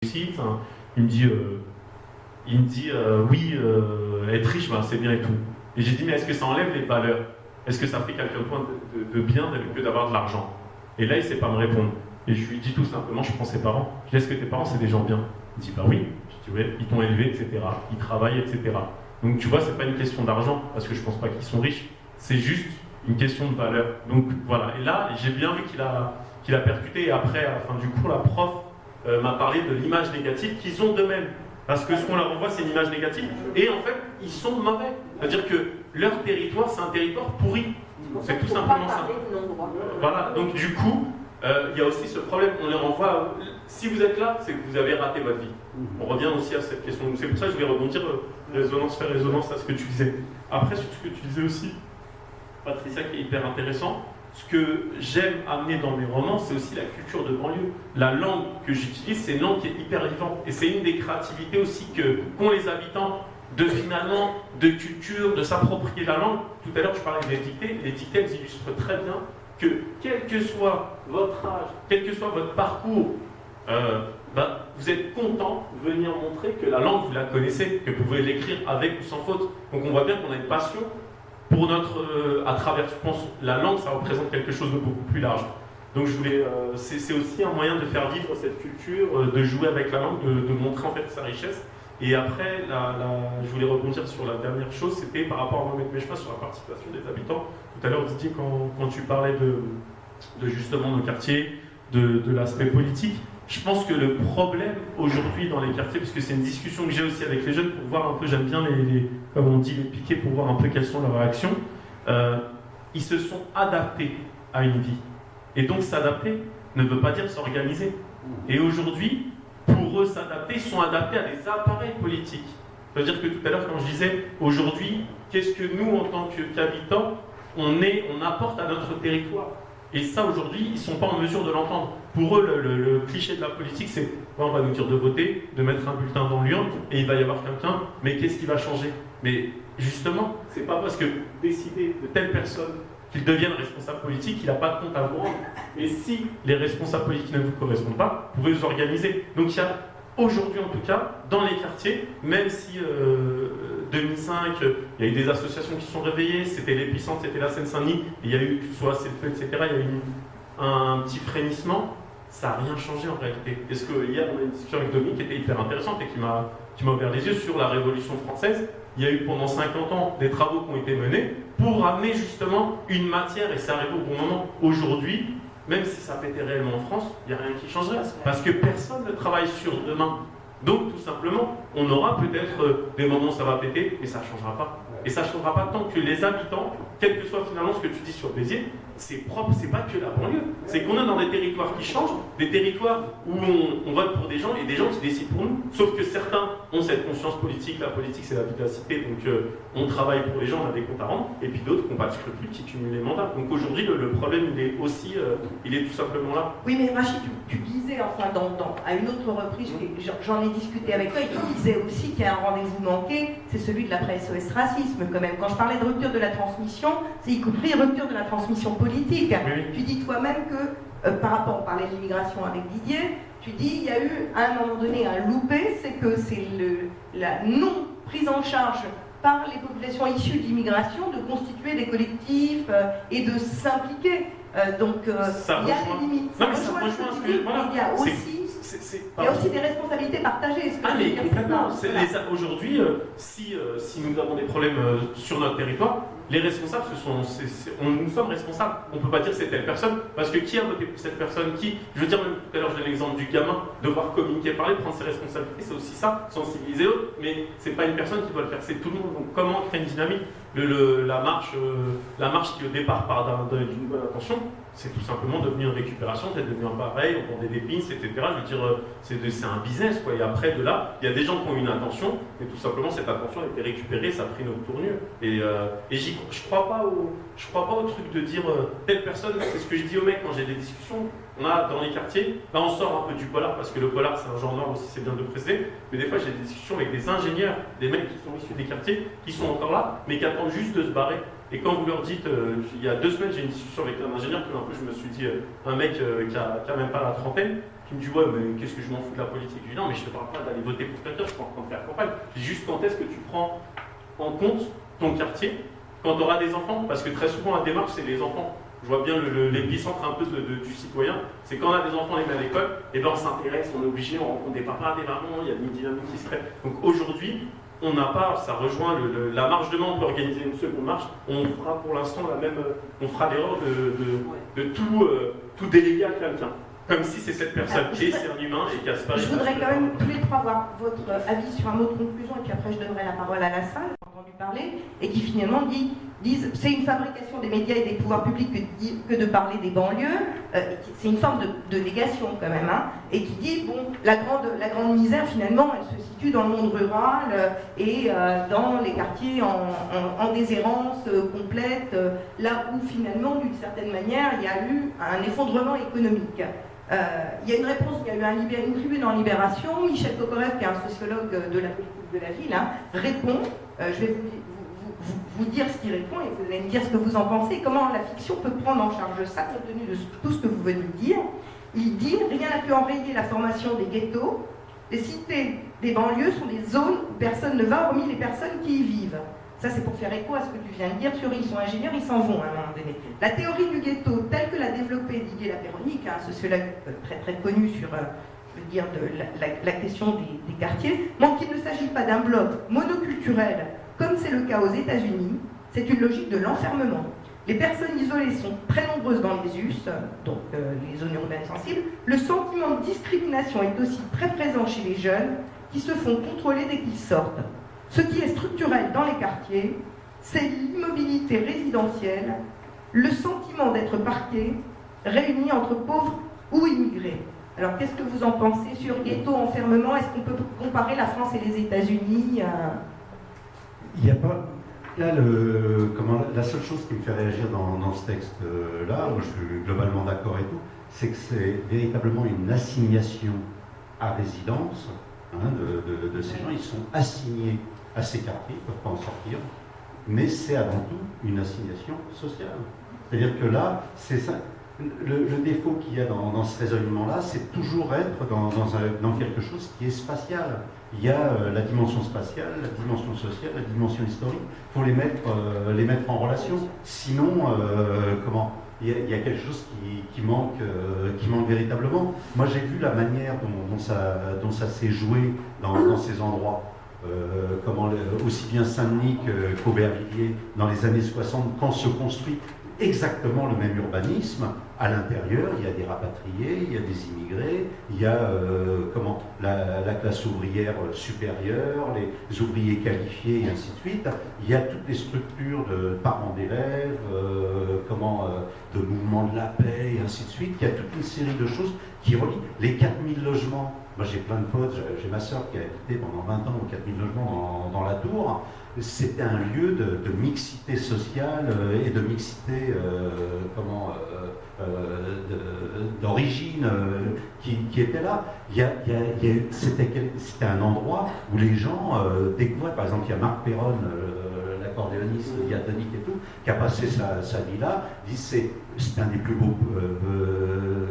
réussi, il me dit oui, être riche, ben, c'est bien et tout. Et j'ai dit, mais est-ce que ça enlève les valeurs? Est-ce que ça fait quelque point de bien que d'avoir de l'argent? Et là, il ne sait pas me répondre. Et je lui dis tout simplement, je prends ses parents. Je dis, est-ce que tes parents, c'est des gens bien? Il dit, bah oui. Je dis, ouais, ils t'ont élevé, etc. Ils travaillent, etc. Donc tu vois, c'est pas une question d'argent, parce que je pense pas qu'ils sont riches. C'est juste une question de valeur. Donc voilà. Et là, j'ai bien vu qu'il a percuté. Et après, à la fin du cours, la prof m'a parlé de l'image négative qu'ils ont d'eux-mêmes. Parce que ce qu'on leur envoie, c'est une image négative. Et en fait, ils sont mauvais. C'est-à-dire que leur territoire, c'est un territoire pourri. C'est tout simplement ça. Voilà. Donc du coup, il y a aussi ce problème. On leur envoie. Si vous êtes là, c'est que vous avez raté votre vie. On revient aussi à cette question. C'est pour ça que je vais rebondir, faire résonance à ce que tu disais. Après, sur ce que tu disais aussi, Patricia, qui est hyper intéressant. Ce que j'aime amener dans mes romans, c'est aussi la culture de banlieue. La langue que j'utilise, c'est une langue qui est hyper vivante. Et c'est une des créativités aussi qu'ont les habitants de culture, de s'approprier la langue. Tout à l'heure, tu parlais des dictées. Les dictées, elles illustrent très bien que quel que soit votre âge, quel que soit votre parcours, vous êtes content de venir montrer que la langue, vous la connaissez, que vous pouvez l'écrire avec ou sans faute. Donc on voit bien qu'on a une passion pour à travers, je pense, la langue, ça représente quelque chose de beaucoup plus large. Donc je voulais, c'est aussi un moyen de faire vivre cette culture, de jouer avec la langue, de montrer en fait sa richesse. Et après, je voulais rebondir sur la dernière chose, c'était par rapport à Mohamed Mechma sur la participation des habitants. Tout à l'heure, Didier, quand tu parlais de justement nos quartiers, de l'aspect politique, je pense que le problème aujourd'hui dans les quartiers, parce que c'est une discussion que j'ai aussi avec les jeunes pour voir un peu, j'aime bien comme on dit, les piquer pour voir un peu quelles sont leurs réactions, ils se sont adaptés à une vie. Et donc s'adapter ne veut pas dire s'organiser. Et aujourd'hui, pour eux s'adapter, ils sont adaptés à des appareils politiques. C'est-à-dire que tout à l'heure, quand je disais, aujourd'hui, qu'est-ce que nous, en tant qu'habitants, on apporte à notre territoire? Et ça, aujourd'hui, ils ne sont pas en mesure de l'entendre. Pour eux, le cliché de la politique, c'est on va nous dire de voter, de mettre un bulletin dans l'urne, et il va y avoir quelqu'un, mais qu'est-ce qui va changer? Mais justement, c'est pas parce que décider de telle personne qu'il devienne responsable politique, il n'a pas de compte à vous rendre. Et si les responsables politiques ne vous correspondent pas, vous pouvez vous organiser. Donc il y a aujourd'hui, en tout cas, dans les quartiers, même si 2005, il y a eu des associations qui sont réveillées, c'était l'épicentre, c'était la Seine-Saint-Denis, il y a eu, que ce soit CFE, etc., il y a eu un petit frémissement, ça n'a rien changé en réalité. Est-ce que hier, on a eu une discussion avec Dominique qui était hyper intéressante et qui m'a ouvert les yeux sur la Révolution française. Il y a eu pendant 50 ans des travaux qui ont été menés pour amener justement une matière, et c'est arrivé au bon moment. Aujourd'hui, même si ça pétait réellement en France, il n'y a rien qui changerait, parce que personne ne travaille sur demain. Donc tout simplement, on aura peut-être des moments où ça va péter, mais ça ne changera pas. Et ça ne changera pas tant que les habitants, quel que soit finalement ce que tu dis sur Béziers, c'est propre, c'est pas que la banlieue. C'est qu'on est dans des territoires qui changent, des territoires où on vote pour des gens et des gens qui décident pour nous. Sauf que certains ont cette conscience politique, la politique c'est la vie de la cité, donc on travaille pour les gens, on a des comptes à rendre, et puis d'autres qui n'ont pas de scrupules, qui cumulent les mandats. Donc aujourd'hui, le problème, il est aussi, il est tout simplement là. Oui, mais Rachid, tu disais, enfin, à une autre reprise, j'en ai discuté avec toi, et tu disais aussi qu'il y a un rendez-vous manqué, c'est celui de l'après-SOS Racisme, quand même. Quand je parlais de rupture de la transmission, c'est y compris rupture de la transmission politique. Oui. Tu dis toi-même que, par rapport, on parlait de l'immigration avec Didier, tu dis il y a eu à un moment donné un loupé, c'est que c'est la non prise en charge par les populations issues de l'immigration de constituer des collectifs et de s'impliquer. Donc il y a des limites. Non, mais ça rejoint ce que voilà. Il y a aussi des responsabilités partagées. Mais complètement. Aujourd'hui, si nous avons des problèmes sur notre territoire, les responsables, nous sommes responsables. On ne peut pas dire c'est telle personne, parce que qui a voté pour cette personne? Je veux dire, même tout à l'heure, je donne l'exemple du gamin, devoir communiquer, parler, prendre ses responsabilités, c'est aussi ça, sensibiliser eux, mais c'est pas une personne qui doit le faire, c'est tout le monde. Donc comment créer une dynamique? La marche qui au départ part d'une bonne intention, c'est tout simplement devenu une récupération, c'est devenu un pareil, on vendait des pins, etc. Je veux dire, c'est un business, quoi. Et après, de là, il y a des gens qui ont une intention, et tout simplement, cette intention a été récupérée, ça a pris notre tournure. Et je crois pas au truc de dire telle personne, c'est ce que je dis aux mecs quand j'ai des discussions. On a dans les quartiers, là on sort un peu du polar, parce que le polar c'est un genre noir aussi, c'est bien de préciser, mais des fois j'ai des discussions avec des ingénieurs, des mecs qui sont issus des quartiers, qui sont encore là, mais qui attendent juste de se barrer. Et quand vous leur dites, il y a 2 semaines j'ai eu une discussion avec un ingénieur, puis un peu je me suis dit, un mec qui a même pas la trentaine, qui me dit ouais mais qu'est-ce que je m'en fous de la politique. Je lui dis non mais je te parle pas d'aller voter pour quelqu'un, je suis pas en train de faire campagne. Je dis juste quand est-ce que tu prends en compte ton quartier quand tu auras des enfants, parce que très souvent la démarche c'est les enfants. Je vois bien l'épicentre un peu du citoyen, c'est quand on a des enfants à l'école, et ben on s'intéresse, on est obligé, on rencontre des papas, des mamans, il y a une dynamique qui se crée. Donc aujourd'hui, on n'a pas, ça rejoint la marche de main, on peut organiser une seconde marche, on fera pour l'instant on fera l'erreur de tout déléguer à quelqu'un. Comme si c'est cette personne qui est un humain et qui a ce pas. Je voudrais quand même tous les trois avoir votre avis sur un mot de conclusion et puis après je donnerai la parole à la salle, j'ai entendu parler, et qui finalement disent c'est une fabrication des médias et des pouvoirs publics que de parler des banlieues, c'est une forme de négation quand même, hein, et qui dit bon la grande misère finalement elle se situe dans le monde rural et dans les quartiers en déshérence complète, là où finalement d'une certaine manière il y a eu un effondrement économique. Il y a une réponse, il y a eu une tribune en Libération, Michel Kokorev, qui est un sociologue de la politique de la ville, hein, répond, je vais vous dire ce qu'il répond et vous allez me dire ce que vous en pensez, comment la fiction peut prendre en charge ça, compte tenu de tout ce que vous venez de dire. Il dit « Rien n'a pu enrayer la formation des ghettos, les cités des banlieues sont des zones où personne ne va, hormis les personnes qui y vivent. » Ça, c'est pour faire écho à ce que tu viens de dire. Ils sont ingénieurs, ils s'en vont à un moment donné. La théorie du ghetto, telle que l'a développée Didier Lapéronie, un sociologue très très connu sur la question des quartiers, montre qu'il ne s'agit pas d'un bloc monoculturel, comme c'est le cas aux États-Unis. C'est une logique de l'enfermement. Les personnes isolées sont très nombreuses dans les US, donc les zones urbaines sensibles. Le sentiment de discrimination est aussi très présent chez les jeunes, qui se font contrôler dès qu'ils sortent. Ce qui est structurel dans les quartiers, c'est l'immobilité résidentielle, le sentiment d'être parqué, réuni entre pauvres ou immigrés. Alors, qu'est-ce que vous en pensez sur ghetto, enfermement? Est-ce qu'on peut comparer la France et les États-Unis? Il n'y a pas... Là, la seule chose qui me fait réagir dans ce texte-là, moi je suis globalement d'accord et tout, c'est que c'est véritablement une assignation à résidence de ces gens. Ils sont assignés à ces quartiers, ils ne peuvent pas en sortir, mais c'est avant tout une assignation sociale. C'est-à-dire que là, c'est ça. Le défaut qu'il y a dans ce raisonnement-là, c'est toujours être dans quelque chose qui est spatial. Il y a la dimension spatiale, la dimension sociale, la dimension historique. Il faut les mettre en relation. Sinon, il y a quelque chose qui manque véritablement. Moi, j'ai vu la manière dont ça s'est joué dans ces endroits. Aussi bien Saint-Denis qu'Aubervilliers dans les années 60, quand se construit exactement le même urbanisme. À l'intérieur, il y a des rapatriés, il y a des immigrés, il y a la classe ouvrière supérieure, les ouvriers qualifiés et ainsi de suite. Il y a toutes les structures de parents d'élèves, de mouvements de la paix et ainsi de suite. Il y a toute une série de choses qui relient les 4000 logements. Moi j'ai plein de potes, j'ai ma soeur qui a habité pendant 20 ans aux 4000 logements dans la Tour. C'était un lieu de mixité sociale et de mixité d'origine qui était là. C'était un endroit où les gens découvraient, par exemple, il y a Marc Perron, l'accordéoniste diatonique et tout, qui a passé sa vie là, dit c'est un des plus beaux,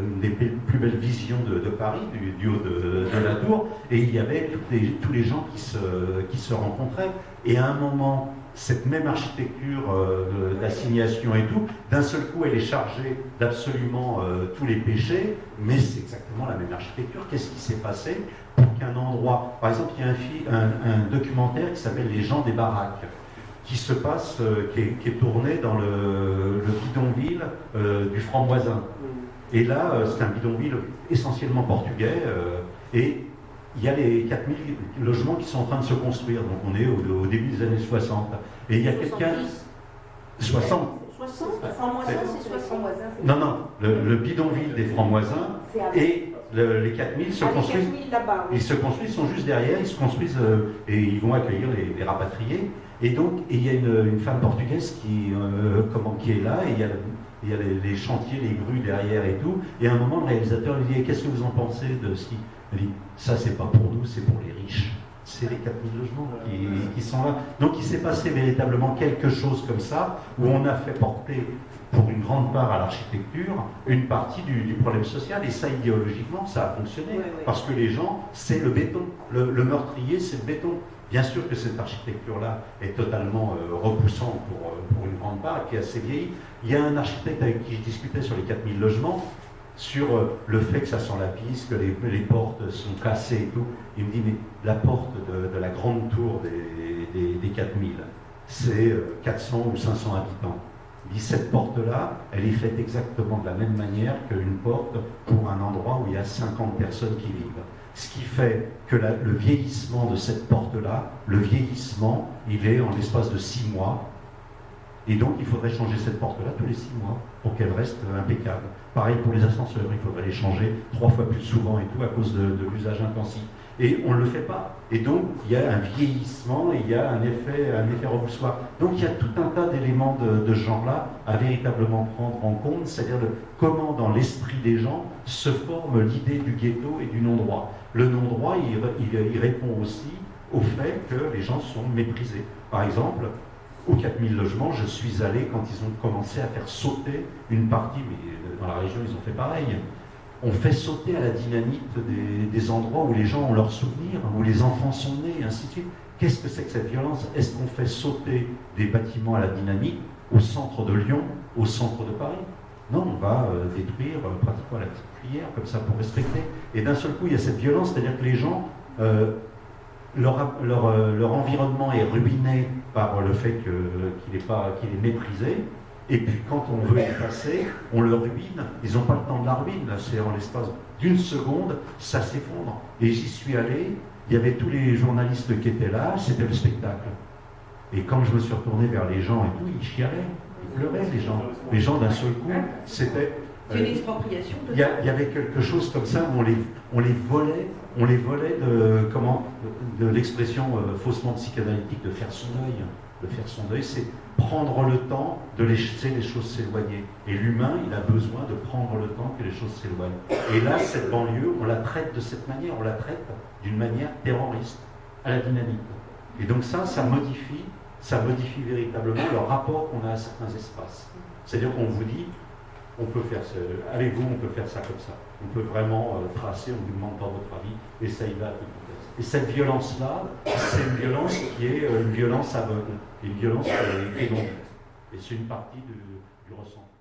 une des plus belles visions de Paris, du haut de la Tour, et il y avait tous les gens qui se rencontraient. Et à un moment, cette même architecture d'assignation et tout, d'un seul coup, elle est chargée d'absolument tous les péchés, mais c'est exactement la même architecture. Qu'est-ce qui s'est passé pour qu'un endroit... Par exemple, il y a un documentaire qui s'appelle « Les gens des baraques », qui se passe, qui est tourné dans le bidonville du Franc-Moisin. Et là, c'est un bidonville essentiellement portugais, et il y a les 4000 logements qui sont en train de se construire, donc on est au début des années 60. Et il y a quelqu'un... 60 Franc-Moisin, c'est 60. Non, le bidonville des Francs-Moisins et les 4000 se construisent. Ils se construisent, ils sont juste derrière, ils se construisent et ils vont accueillir les rapatriés. Et donc, il y a une femme portugaise qui est là, et il y a les chantiers, les grues derrière et tout. Et à un moment, le réalisateur lui dit « Qu'est-ce que vous en pensez de ce qui... » Il dit « Ça, c'est pas pour nous, c'est pour les riches. » c'est les 4000 logements qui sont là. Donc il s'est passé véritablement quelque chose comme ça, où on a fait porter, pour une grande part à l'architecture, une partie du problème social. Et ça, idéologiquement, ça a fonctionné. Oui, oui. Parce que les gens, c'est le béton. Le meurtrier, c'est le béton. Bien sûr que cette architecture-là est totalement repoussante pour une grande part, et qui est assez vieillie. Il y a un architecte avec qui je discutais sur les 4000 logements, sur le fait que ça sent la pisse, que les portes sont cassées et tout. Il me dit, mais la porte de la grande tour des 4000, c'est 400 ou 500 habitants. Il dit, cette porte-là, elle est faite exactement de la même manière qu'une porte pour un endroit où il y a 50 personnes qui vivent. Ce qui fait que le vieillissement de cette porte-là, le vieillissement, il est en l'espace de 6 mois. Et donc, il faudrait changer cette porte-là tous les 6 mois pour qu'elle reste impeccable. Pareil pour les ascenseurs, il faudrait les changer 3 fois plus souvent et tout à cause de l'usage intensif. Et on ne le fait pas. Et donc, il y a un vieillissement et il y a un effet repoussoir. Donc, il y a tout un tas d'éléments de ce genre-là à véritablement prendre en compte, c'est-à-dire comment, dans l'esprit des gens, se forme l'idée du ghetto et du non-droit. Le non-droit, il répond aussi au fait que les gens sont méprisés. Par exemple, aux 4000 logements, je suis allé quand ils ont commencé à faire sauter une partie, mais dans la région, ils ont fait pareil. On fait sauter à la dynamite des endroits où les gens ont leurs souvenirs, où les enfants sont nés, et ainsi de suite. Qu'est-ce que c'est que cette violence? Est-ce qu'on fait sauter des bâtiments à la dynamite au centre de Lyon, au centre de Paris? Non, on va détruire pratiquement la petite cuillère, comme ça, pour respecter. Et d'un seul coup, il y a cette violence, c'est-à-dire que les gens, leur environnement est ruiné par le fait qu'il est méprisé. Et puis quand on veut effacer, on le ruine. Ils n'ont pas le temps de la ruine. Là, c'est en l'espace d'une seconde, ça s'effondre. Et j'y suis allé, il y avait tous les journalistes qui étaient là, c'était le spectacle. Et quand je me suis retourné vers les gens et tout, ils chialaient, ils pleuraient, les gens. Les gens, d'un seul coup, c'était... C'est une expropriation de il y avait quelque chose comme ça où on les volait de l'expression faussement psychanalytique de faire son deuil. De faire son deuil, c'est prendre le temps de laisser les choses s'éloigner. Et l'humain, il a besoin de prendre le temps que les choses s'éloignent. Et là, cette banlieue, on la traite de cette manière, on la traite d'une manière terroriste, à la dynamite. Et donc ça modifie véritablement le rapport qu'on a à certains espaces. C'est-à-dire qu'on vous dit, on peut faire avec vous, on peut faire ça comme ça. On peut vraiment tracer, on ne vous demande pas votre avis, et ça y va à toute vitesse. Et cette violence-là, c'est une violence qui est une violence aveugle, une violence qui est non. Et c'est une partie du ressenti.